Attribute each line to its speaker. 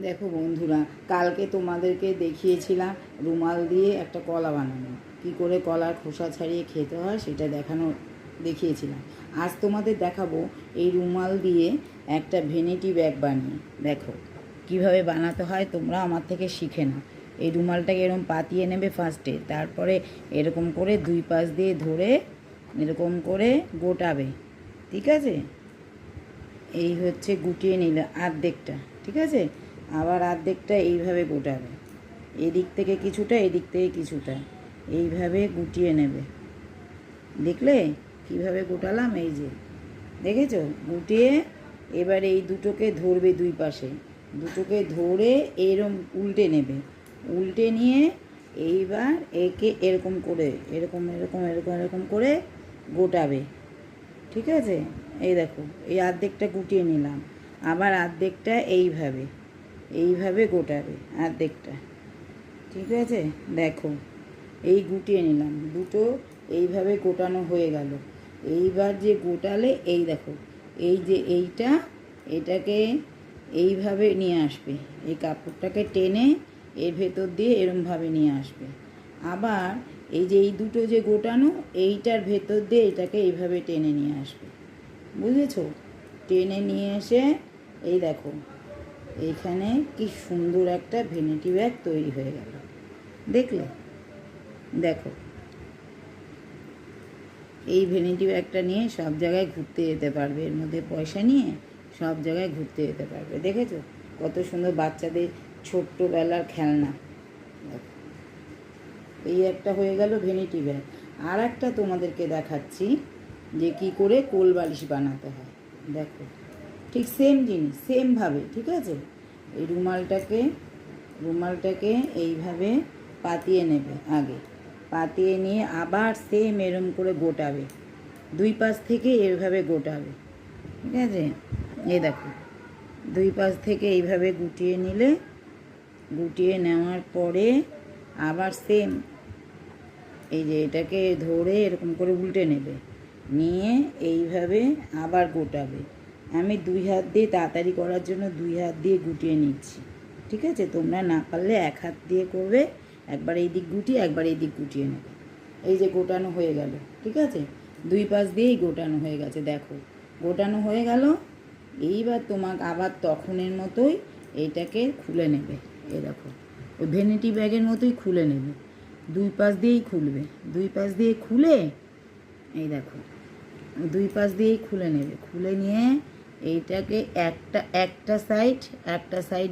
Speaker 1: দেখো বন্ধুরা, কালকে তোমাদেরকে দেখিয়েছিলাম রুমাল দিয়ে একটা কলা বানানো, কি করে কলার খোসা ছাড়িয়ে খেতে হয় সেটা দেখিয়েছিলাম। আজ তোমাদের দেখাবো এই রুমাল দিয়ে একটা ভ্যানিটি ব্যাগ বানিয়ে। দেখো কিভাবে বানাতে হয়, তোমরা আমার থেকে শিখে নাও। এই রুমালটাকে এরকম পাতিয়ে নেবে ফার্স্টে, তারপরে এরকম করে দুই পাশ দিয়ে ধরে এরকম করে গোটাবে। ঠিক আছে, এই হচ্ছে গুটিয়ে নিলে অর্ধেকটা। ঠিক আছে, আবার অর্ধেকটা এইভাবে গোটাবে, এদিক থেকে কিছুটা এদিক থেকে কিছুটা, এইভাবে গুটিয়ে নেবে। দেখলে কিভাবে গোটালাম? এই যে দেখেছো, গুটিয়ে এবার এই দুটোকে ধরবে, দুই পাশে দুটোকে ধরে এরকম উল্টে নেবে। উল্টে নিয়ে এইবার একে এরকম করে এরকম এরকম এরকম এরকম করে গোটাবে। ঠিক আছে, এই দেখো এই অর্ধেকটা গুটিয়ে নিলাম, আবার অর্ধেকটা এইভাবে এইভাবে গোটাবে অর্ধেকটা। ঠিক আছে, দেখো এই গুটিয়ে নিলাম, দুটো এইভাবে গোটানো হয়ে গেল। এইবার যে গোটালে এই দেখো, এই যে এইটা, এটাকে এইভাবে নিয়ে আসবে, এই কাপড়টাকে টেনে এর ভেতর দিয়ে এরমভাবে নিয়ে আসবে। আবার এই যে এই দুটো যে গোটানো, এইটার ভেতর দিয়ে এটাকে এইভাবে টেনে নিয়ে আসবে। বুঝেছো? টেনে নিয়ে এসে এই দেখো এইখানে কি সুন্দর একটা ভ্যানিটি ব্যাগ তৈরি হয়ে গেল। দেখলে? দেখো এই ভ্যানিটি ব্যাগটা নিয়ে সব জায়গায় ঘুরতে যেতে পারবে, এর মধ্যে পয়সা নিয়ে সব জায়গায় ঘুরতে যেতে পারবে। দেখেছো কত সুন্দর বাচ্চাদের ছোট্টবেলার খেলনা। দেখো এই একটা হয়ে গেল ভ্যানিটি ব্যাগ। আর একটা তোমাদেরকে দেখাচ্ছি যে কি করে কোল বালিশ বানাতে হয়। দেখো ঠিক সেম জিনিস, সেমভাবে। ঠিক আছে, এই রুমালটাকে এইভাবে পাতিয়ে নেবে, আগে পাতিয়ে নিয়ে আবার সেম এরম করে গোটাবে, দুই পাশ থেকে এইভাবে গোটাবে। ঠিক আছে, এই দেখো দুই পাশ থেকে এইভাবে গুটিয়ে নিলে, গুটিয়ে নেওয়ার পরে আবার সেম এই যে এটাকে ধরে এরকম করে উল্টে নেবে, নিয়ে এইভাবে আবার গোটাবে। আমি দুই হাত দিয়ে তাড়াতাড়ি করার জন্য দুই হাত দিয়ে গুটিয়ে নিচ্ছি। ঠিক আছে, তোমরা না পারলে এক হাত দিয়ে করবে, একবার এই দিক গুটিয়ে একবার এই দিক গুটিয়ে নেবে। এই যে গোটানো হয়ে গেল। ঠিক আছে, দুই পাশ দিয়েই গোটানো হয়ে গেছে। দেখো গোটানো হয়ে গেল। এইবার তোমাকে আবার তখনের মতোই এইটাকে খুলে নেবে। এই দেখো ওই ভ্যানিটি ব্যাগের মতোই খুলে নেবে, দুই পাশ দিয়েই খুলবে, দুই পাশ দিয়ে খুলে এই দেখো দুই পাশ দিয়েই খুলে নেবে। খুলে নিয়ে এইটাকে একটা একটা সাইড